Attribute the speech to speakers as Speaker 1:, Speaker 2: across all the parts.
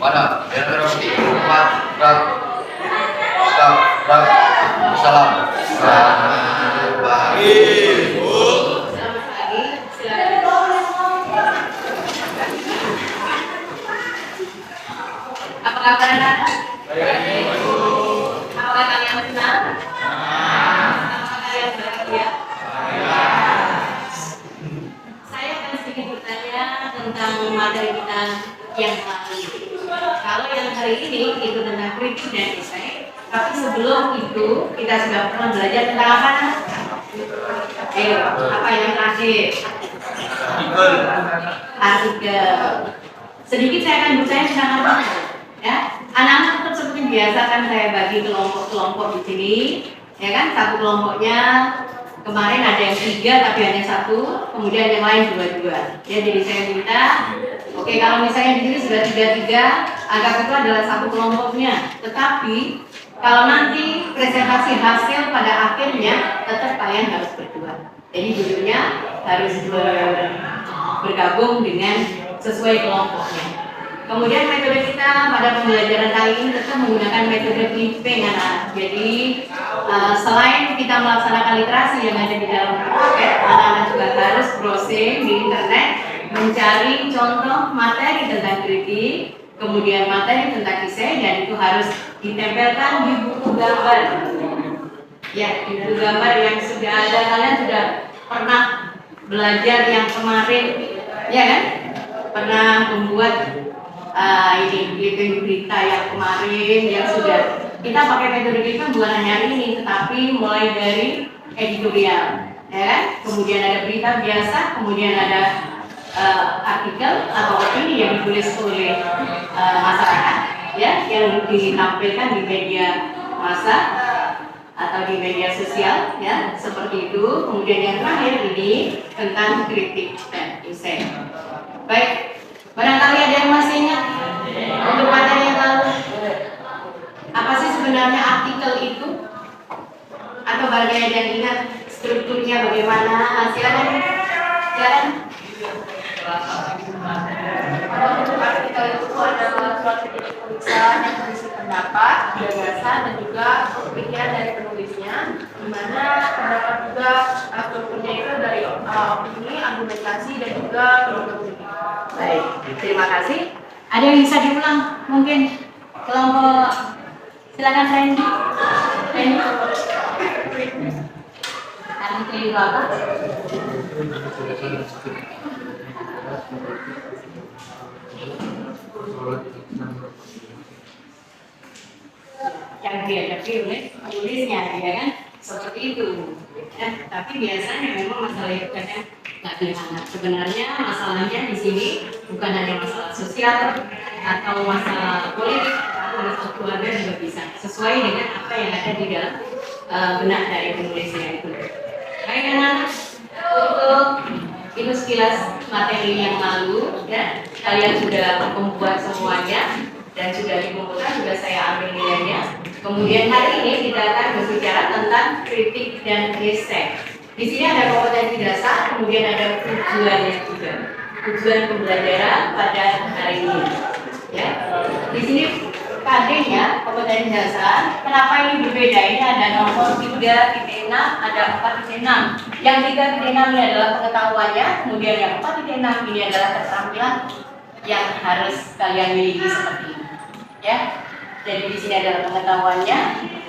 Speaker 1: Mana? Yang berarti 4 gerak. Stop, gerak. Salam. Selamat pagi, Bu.
Speaker 2: Selamat pagi. Silakan. Apa kabar anak? Baik. Apakah kalian senang? Apakah kalian bahagia? Saya akan sedikit bertanya tentang materi kita yang lalu. Kalau yang hari ini itu tentang kritik dan esai, tapi sebelum itu kita sudah pernah belajar tentang apa? Ayo, apa yang terakhir? Artikel. Sedikit saya akan bertanya tentang apa? Ya, anak-anak tetap seperti biasa kan saya bagi kelompok-kelompok di sini, ya kan? Satu kelompoknya kemarin ada yang 3 tapi hanya 1, kemudian yang lain 2. Ya, jadi saya minta, oke, kalau misalnya di sini sudah 3, anggap itu adalah satu kelompoknya. Tetapi kalau nanti presentasi hasil pada akhirnya tetap kalian harus berdua. Jadi dulunya harus bergabung dengan sesuai kelompoknya. Kemudian metode kita pada pembelajaran kali ini tetap menggunakan metode clipping anak. Jadi selain kita melaksanakan literasi yang ada di dalam paket, anak-anak juga harus browsing di internet mencari contoh materi tentang kritik, kemudian materi tentang esai, dan itu harus ditempelkan di buku gambar. Ya, di buku gambar yang sudah ada, kalian sudah pernah belajar yang kemarin, ya kan? Pernah membuat ini clipping berita yang kemarin yang sudah kita pakai metode clipping bukan hanya hari ini, tetapi mulai dari editorial, ya kan? Kemudian ada berita biasa, kemudian ada artikel atau opini yang ditulis oleh masyarakat, ya, yang ditampilkan di media massa atau di media sosial, ya, seperti itu. Kemudian yang terakhir ini tentang kritik dan esai. Baik, barangkali ada yang masih ingat untuk materi yang lalu? Apa sih sebenarnya artikel itu? Atau barangkali ada yang ingat strukturnya bagaimana? Silakan. Silakan.
Speaker 3: Artikel itu adalah suatu jenis tulisan yang berisi pendapat, gagasan, dan juga pemikiran dari penulisnya, di mana terdapat juga strukturnya itu dari opini, argumentasi, dan juga filosofi.
Speaker 2: Baik, terima kasih. Ada yang bisa diulang? Mungkin kelompok, silakan Randy. Artikel itu apa? Yang dihadapi oleh penulisnya, ya kan? Seperti itu. Ya, tapi biasanya memang masalah itu kadang nggak dihangat. Sebenarnya masalahnya di sini bukan hanya masalah sosial atau masalah politik, tapi masalah keluarga juga bisa sesuai dengan apa yang ada di dalam benak dari penulisnya itu. Baik anak-anak, untuk itu sekilas materi yang lalu, ya, kalian sudah membuat semuanya dan sudah dikumpulkan, sudah saya ambil nilainya. Kemudian hari ini kita akan berbicara tentang kritik dan esai. Di sini ada kompetensi dasar, kemudian ada tujuannya juga. Tujuan pembelajaran pada hari ini. Ya. Di sini KD-nya kompetensi dasar. Kenapa ini berbeda? Ini ada nomor 3.6, ada 4.6. Yang 3.6 ini adalah pengetahuannya, kemudian yang 4.6 ini adalah keterampilan yang harus kalian miliki seperti ini. Ya. Jadi di sini adalah pengetahuannya,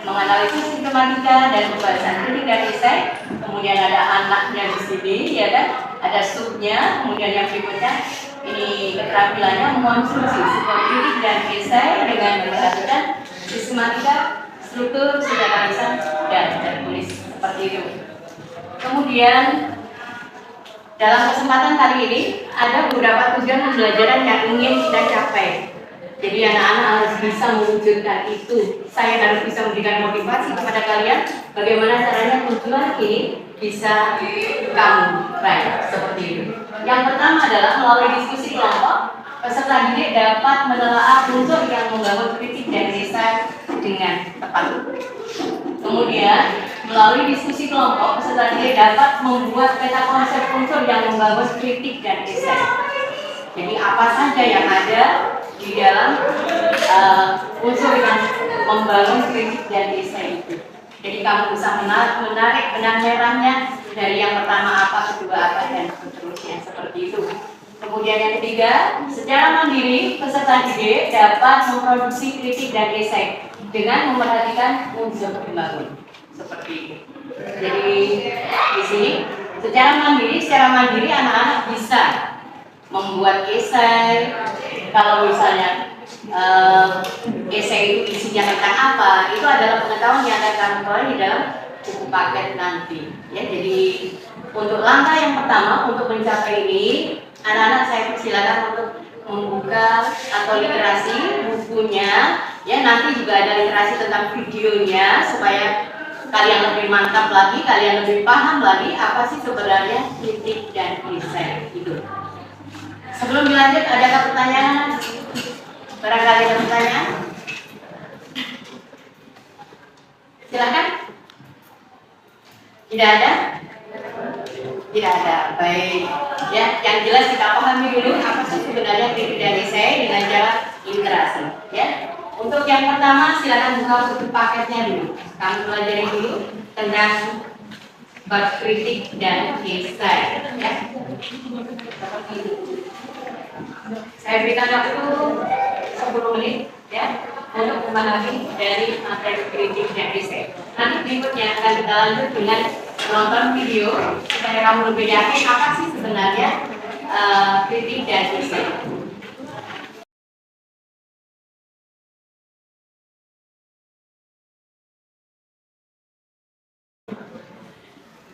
Speaker 2: menganalisis sistematika dan pembahasan kritik dan esai. Kemudian ada anaknya di sini, ya kan? Ada subnya. Kemudian yang berikutnya ini keterampilannya mengonstruksi sebuah kritik dan esai dengan memperhatikan sistematika, struktur, secara lisan dan tertulis seperti itu. Kemudian dalam kesempatan kali ini ada beberapa tujuan pembelajaran yang ingin kita capai. Jadi anak-anak harus bisa mewujudkan itu. Saya harus bisa memberikan motivasi kepada kalian bagaimana caranya tujuan ini bisa kamu raih seperti itu. Yang pertama adalah melalui diskusi kelompok, peserta didik dapat menelaah unsur yang membangun kritik dan esai dengan tepat. Kemudian melalui diskusi kelompok, peserta didik dapat membuat peta konsep unsur yang membangun kritik dan esai. Jadi apa saja yang ada di dalam unsur yang membangun kritik dan esai itu. Jadi kamu bisa menarik benang merahnya dari yang pertama apa, kedua apa, dan seterusnya seperti itu. Kemudian yang ketiga, secara mandiri peserta didik dapat memproduksi kritik dan esai dengan memperhatikan unsur pembangun seperti itu. Jadi di sini secara mandiri anak-anak bisa membuat esai. Kalau misalnya esai itu isinya tentang apa, itu adalah pengetahuan yang akan kamu peroleh di dalam buku paket nanti. Ya, jadi untuk langkah yang pertama untuk mencapai ini, anak-anak saya persilakan untuk membuka atau literasi bukunya. Ya, nanti juga ada literasi tentang videonya supaya kalian lebih mantap lagi, kalian lebih paham lagi apa sih sebenarnya kritik dan esai itu. Sebelum dilanjut, adakah pertanyaan? Barangkali ada pertanyaan? Silakan. Tidak ada? Tidak ada. Baik. Ya, yang jelas kita pahami dulu apa sih sebenarnya kritik dan esai dengan cara literasi. Ya. Untuk yang pertama, silakan buka buku paketnya dulu. Kami pelajari dulu tentang bab kritik dan esai. Ya. Saya berikan waktu 10 menit ya untuk memahami dari materi kritik dan esai. Nanti berikutnya akan kita lanjut dengan menonton video supaya kamu lebih yakin apa sih sebenarnya kritik dan esai.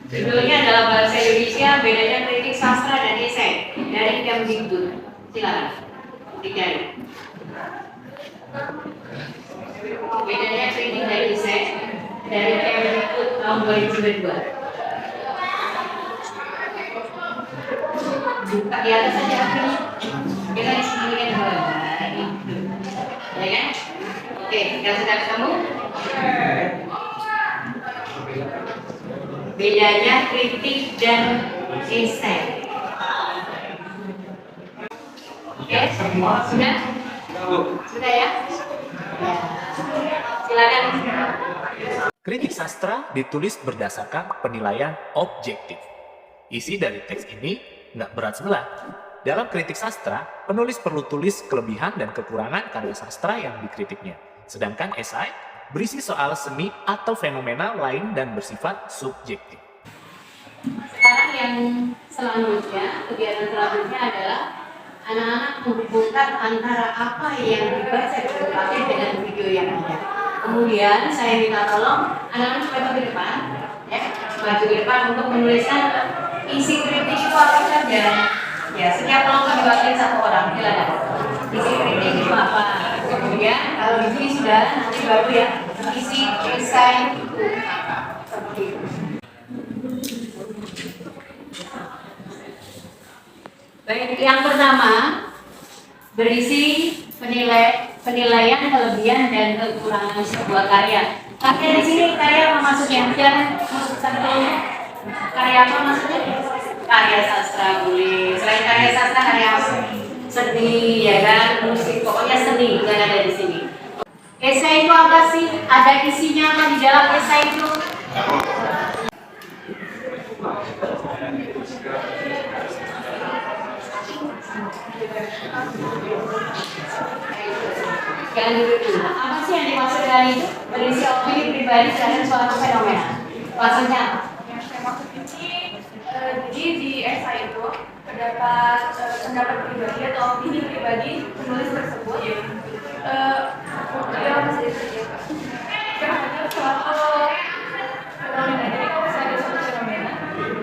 Speaker 2: Judulnya adalah bahasa Indonesia, bedanya kritik sastra dan esai dari Kemdikbud. Silakan dicari. Bedanya kritik dan esai dari Kemdikbud tahun 2022. Buka di atas saja akhirnya. Kita di sini kan itu, ya kan? Oke, kita sudah ketemu. Bedanya kritik dan esai. Oke, sudah? Sudah ya? Silakan.
Speaker 4: Kritik sastra ditulis berdasarkan penilaian objektif. Isi dari teks ini nggak berat sebelah. Dalam kritik sastra, penulis perlu tulis kelebihan dan kekurangan karya sastra yang dikritiknya. Sedangkan esai berisi soal seni atau fenomena lain dan bersifat subjektif.
Speaker 2: Sekarang yang selanjutnya, kegiatan selanjutnya adalah anak-anak menghubungkan antara apa yang dibaca di buku paket dengan video yang ada. Kemudian saya minta tolong anak-anak maju ke depan, ya, maju ke depan untuk menuliskan isi kritik itu apa saja. Ya, setiap kelompok diwakili satu orang. Silakan. Isi kritik itu apa? Kemudian kalau di sini sudah, nanti baru ya isi esai itu apa? Seperti itu. Baik, yang pertama berisi penilaian kelebihan dan kekurangan sebuah karya. Karya di sini karya apa maksudnya? Silakan masukkan dulu. Karya apa maksudnya? Karya sastra boleh. Selain karya sastra, karya apa? Seni, ya kan, musik, pokoknya seni yang ada di sini. Esai itu apa sih? Ada isinya apa di dalam esai itu? Jangan dulu. Apa sih yang dimaksud dari itu? Berisi opini pribadi terhadap suatu fenomena. Maksudnya apa?
Speaker 3: Yang saya maksud ini, jadi di esai itu terdapat pendapat pribadi atau opini pribadi penulis tersebut. Terhadap suatu fenomena. Jadi kalau misalnya ada suatu fenomena,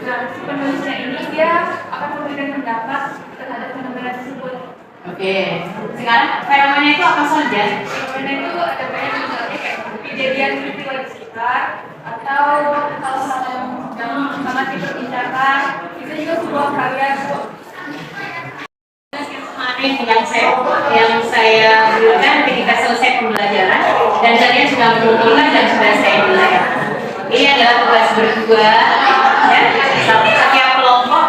Speaker 3: nah si penulisnya ini dia akan memberikan pendapat terhadap fenomena tersebut.
Speaker 2: Oke. Sekarang fenomena itu apa saja?
Speaker 3: Fenomena itu ada banyak, misalnya kayak kejadian peristiwa di sekitar, atau kalau yang sangat diperbincangkan, itu juga sebuah karya.
Speaker 2: Yang saya berikan ketika selesai pembelajaran dan kalian sudah mengumpulkan dan sudah saya nilai. Ini adalah tugas berdua, ya. Setiap kelompok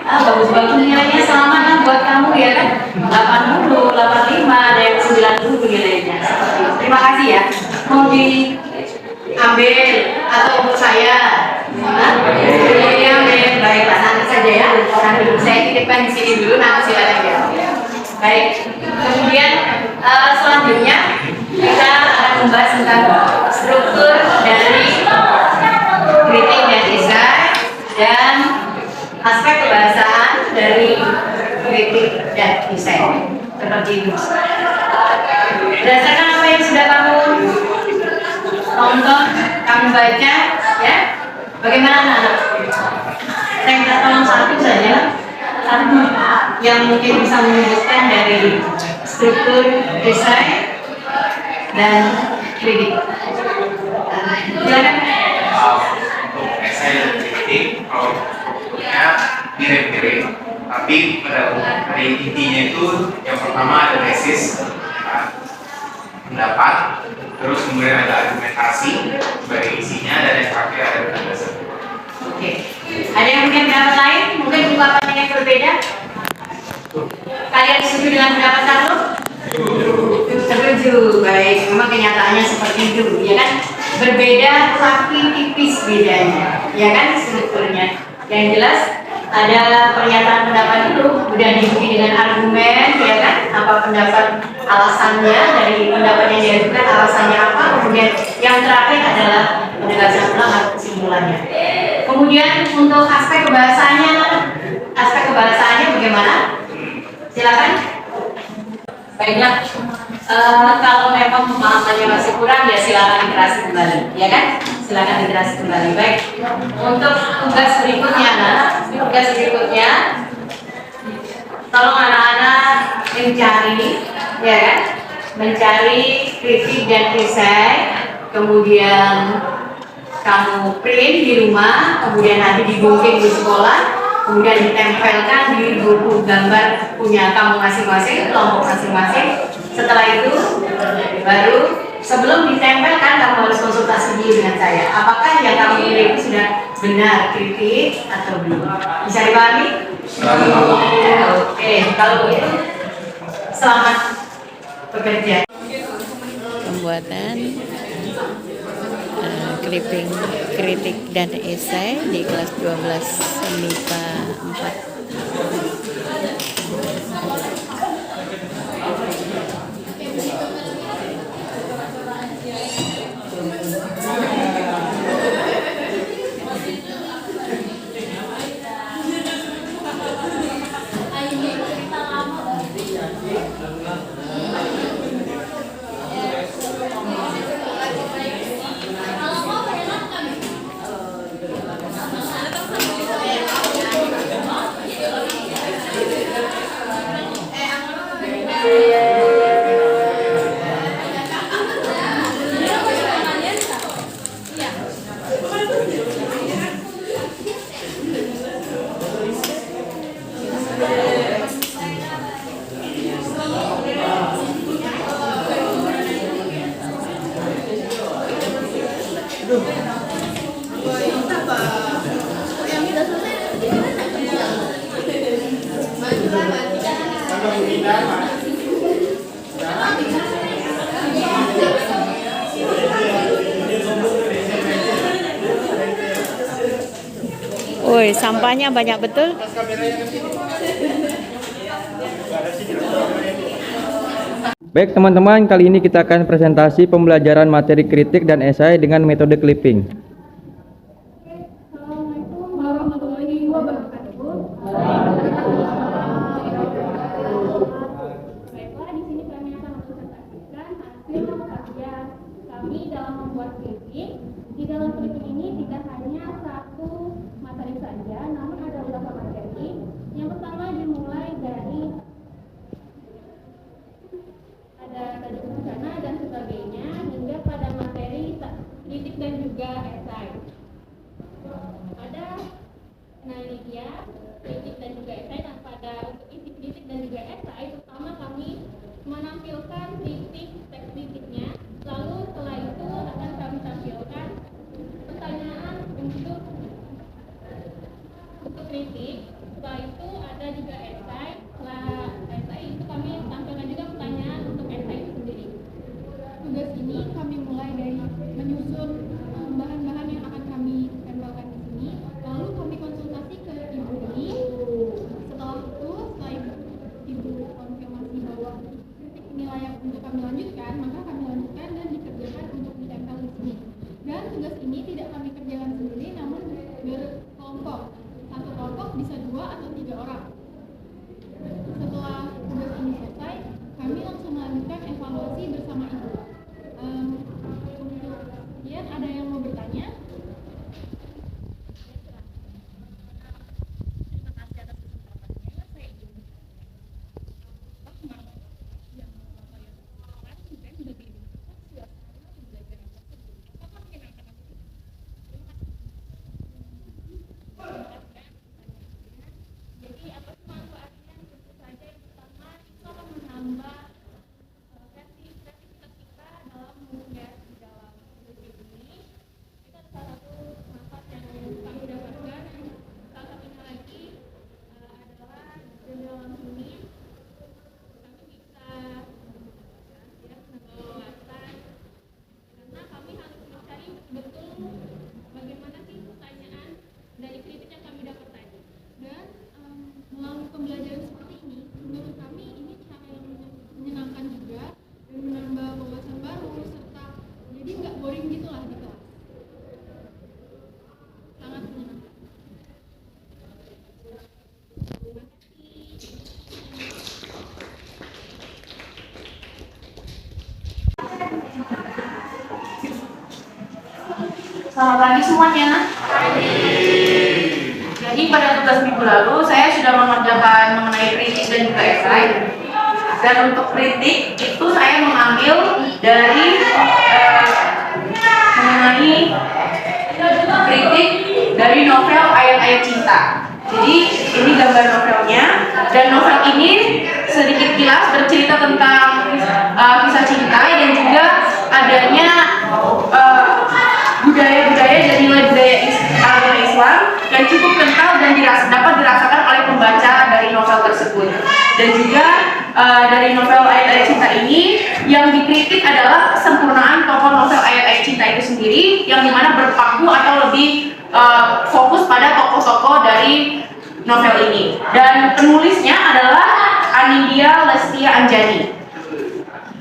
Speaker 2: bagus-bagus nilainya, selamat kan buat kamu ya kan. 80, 85, ada yang 90 nilainya. mau diambil atau untuk saya? Diambil, baiklah nanti saja ya. Nanti saya titipkan di sini dulu, nanti silakan ya. Baik. Kemudian selanjutnya kita akan membahas tentang struktur dari kritik dan esai dan aspek kebahasaan dari kritik dan esai seperti itu. Berdasarkan apa yang sudah kamu tonton, kamu baca, ya, bagaimana anak? Saya minta tolong satu saja, satu yang mungkin bisa menunjukkan dari struktur esai dan kritik. Silakan.
Speaker 5: Untuk esai dan kritik, kalau ya mirip-mirip, tapi pada intinya itu yang pertama ada tesis, pendapat, terus kemudian ada argumentasi sebagai isinya, dan yang terakhir ada penjelasan.
Speaker 2: Oke. Ada yang punya pendapat lain? Mungkin ungkapannya yang berbeda? Kalian setuju dengan pendapat satu? Setuju. Baik. Memang kenyataannya seperti itu, ya kan? Berbeda tapi tipis bedanya, ya kan, strukturnya. Yang jelas ada pernyataan pendapat itu udah diikuti dengan argumen, ya kan? Apa pendapat alasannya dari pendapat yang diajukan, alasannya apa? Kemudian yang terakhir adalah penjelasan ulang atau kesimpulannya. Kemudian untuk aspek kebahasaannya bagaimana? Silakan. Baiklah. Kalau memang pemahamannya masih kurang, ya silakan diterasi kembali, ya kan? Silakan diterasi kembali. Baik. Untuk tugas berikutnya, tolong anak-anak mencari, ya kan? Mencari kritik dan esai, kemudian kamu print di rumah, kemudian nanti digunting di sekolah, kemudian ditempelkan di buku gambar punya kamu masing-masing, kelompok masing-masing. Setelah itu baru sebelum ditempelkan kamu harus konsultasi dulu dengan saya. Apakah yang kamu miliki sudah benar kritik atau belum? Bisa dipahami? Oke, kalau begitu selamat bekerja.
Speaker 6: Pembuatan clipping kritik dan esai di kelas 12 MIPA 4. Woi, sampahnya banyak betul.
Speaker 7: Baik teman-teman, kali ini kita akan presentasi pembelajaran materi kritik dan esai dengan metode clipping.
Speaker 3: Assalamualaikum warahmatullahi wabarakatuh. Baiklah, di sini kami akan mempresentasikan hasil karya kami dalam membuat kritik. Di dalam kritik ini tidak hanya satu materi saja, namun ada beberapa materi. Yang pertama dimulai dari ada tadi bencana dan sebagainya, hingga pada materi kritik dan juga esai. Ada, nah ini dia kritik dan juga esai. Dan pada untuk isi kritik dan juga esai, pertama kami menampilkan teks kritiknya, lalu setelah itu akan kami tampilkan pertanyaan untuk kritik. Setelah itu ada juga esai. Setelah esai itu kami tampilkan juga pertanyaan untuk esai itu sendiri. Tugas ini kami mulai dari lanjutkan, maka kami lanjutkan dan dikerjakan untuk ditempel di sini. Dan tugas ini tidak kami kerjakan sendiri, namun berkelompok. Satu kelompok bisa 2 atau 3 orang. Setelah tugas ini selesai, kami langsung melanjutkan evaluasi bersama ibu. Kemudian ada yang mau bertanya? Pembelajaran seperti ini, menurut kami ini cara yang menyenangkan juga dan menambah wawasan baru, serta jadi nggak boring gitu lah di kelas. Sangat menyenangkan.
Speaker 8: Selamat pagi semuanya. Jadi pada tugas minggu lalu saya sudah mengerjakan mengenai kritik dan juga esai. Dan untuk kritik itu saya mengambil dari mengenai kritik dari novel Ayat-Ayat Cinta. Jadi ini gambar novelnya, dan novel ini sedikit kilas bercerita tentang kisah cinta dan juga adanya budaya-budaya dan nilai budaya agama Islam yang cukup kental dan dapat dirasakan oleh pembaca dari novel tersebut. Dan juga dari novel Ayat-Ayat Cinta ini yang dikritik adalah kesempurnaan tokoh novel Ayat-Ayat Cinta itu sendiri, yang dimana berpaku atau lebih fokus pada tokoh-tokoh dari novel ini. Dan penulisnya adalah Anindya Lestia Anjani.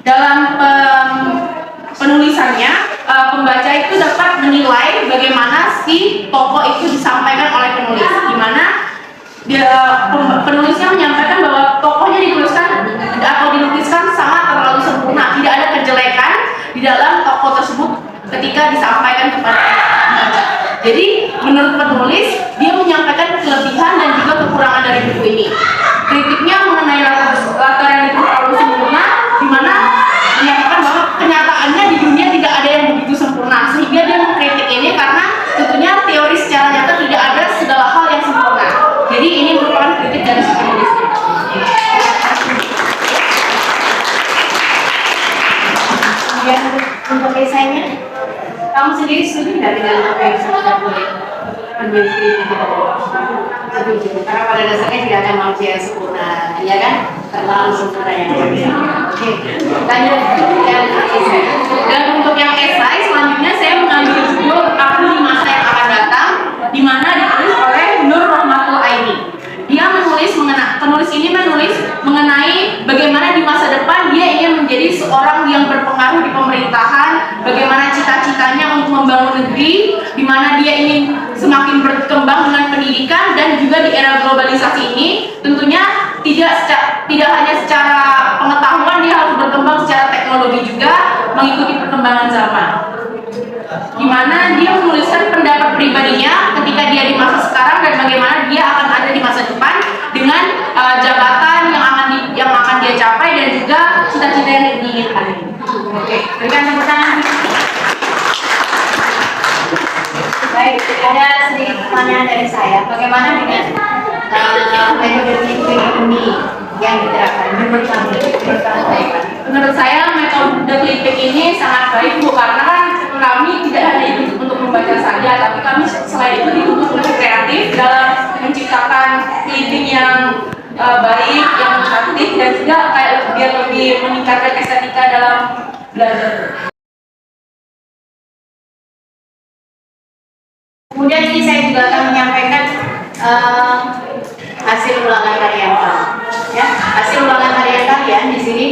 Speaker 8: Dalam penulisannya, pembaca itu dapat menilai bagaimana si tokoh itu disampaikan oleh penulis, di mana penulisnya menyampaikan bahwa tokohnya dituliskan atau dilukiskan sangat terlalu sempurna, tidak ada kejelekan di dalam tokoh tersebut ketika disampaikan kepada pembaca. Jadi menurut penulis, dia menyampaikan kelebihan dan juga kekurangan dari buku ini. Kritiknya mengenai latar yang itu terlalu sempurna, di mana menyatakan bahwa kenyataannya di dunia tidak ada yang begitu sempurna, sehingga dia mengkritik ini karena tentunya teori secara nyata tidak ada segala hal yang sempurna. Jadi ini merupakan kritik dari si penulis.
Speaker 2: Kemudian untuk esainya, kamu sendiri setuju tidak dengan apa yang sudah boleh menjadi kritik kita? Setuju, karena pada dasarnya tidak ada manusia yang sempurna, ya kan? Terlalu sempurna yang bisa. Oke, lanjut yang esai.
Speaker 8: Dan untuk yang esai selanjutnya saya mengambil judul Aku di Masa yang Akan Datang, di mana ditulis oleh Nur Rahmatul Aini. Dia penulis ini menulis mengenai bagaimana di masa depan dia ingin menjadi seorang yang berpengaruh di pemerintahan, bagaimana cita-citanya untuk membangun negeri, di mana dia ingin semakin berkembang dengan pendidikan, dan juga di era globalisasi ini tentunya tidak hanya secara pengetahuan, dia harus berkembang secara teknologi juga mengikuti perkembangan zaman. Di mana dia menuliskan pendapat pribadinya ketika dia di masa sekarang dan bagaimana dia akan ada di masa depan dengan jabatan yang akan dia capai dan juga cita-cita yang diinginkan. Oke, berikan tepuk tangan.
Speaker 2: Baik, ada sedikit pertanyaan dari saya. Bagaimana dengan metode kritik ini yang diterapkan?
Speaker 8: Menurut saya metode kritik ini sangat baik, Bu, karena kan kami tidak hanya dituntut untuk membaca saja, tapi kami selain itu dituntut untuk kreatif dalam menciptakan kritik yang baik, yang cantik, dan juga kayak biar lebih meningkatkan estetika dalam belajar.
Speaker 2: Kemudian ini saya juga akan menyampaikan hasil ulangan karya kalian. Ya, hasil ulangan karya kalian di sini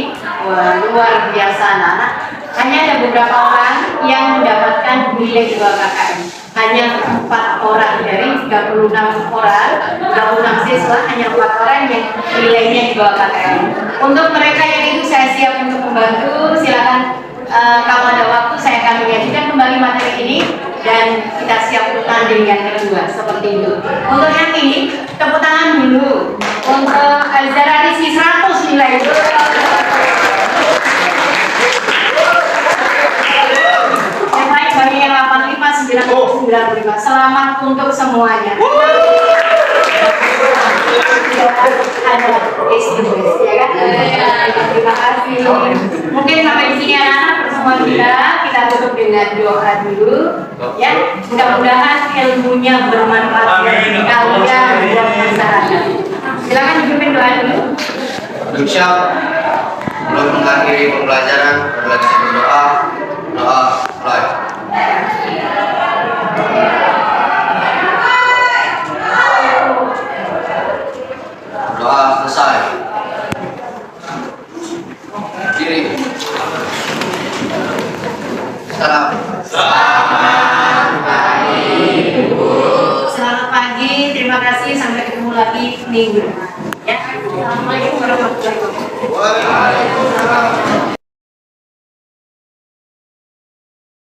Speaker 2: luar biasa biasa anak-anak, hanya ada beberapa orang yang mendapatkan nilai 2 KKM. Hanya 4 orang dari 36 orang, 36 siswa, hanya 4 orang yang nilainya 2 KKM. Untuk mereka yang itu saya siap untuk membantu, silakan kalau ada waktu saya akan menyajikan kembali materi ini dan kita siap untuk tanding yang kedua seperti itu. Untuk yang ini tepuk tangan dulu untuk Zara Rizky 100 nilai. Yang lain bagi yang 85, 95. Selamat untuk semuanya. Ada SMS ya kan? Terima kasih. Mungkin sampai di sini anak-anak bersama kita tutup dengan doa dulu ya. Mudah-mudahan ilmunya bermanfaat bagi kalian buat masyarakat. Silakan dipimpin doa dulu.
Speaker 1: Siap. Sebelum mengakhiri pembelajaran, berdua kita berdoa. Doa mulai. Doa selesai. Diri. Salam.
Speaker 2: Selamat pagi, terima kasih, sampai ketemu lagi minggu depan.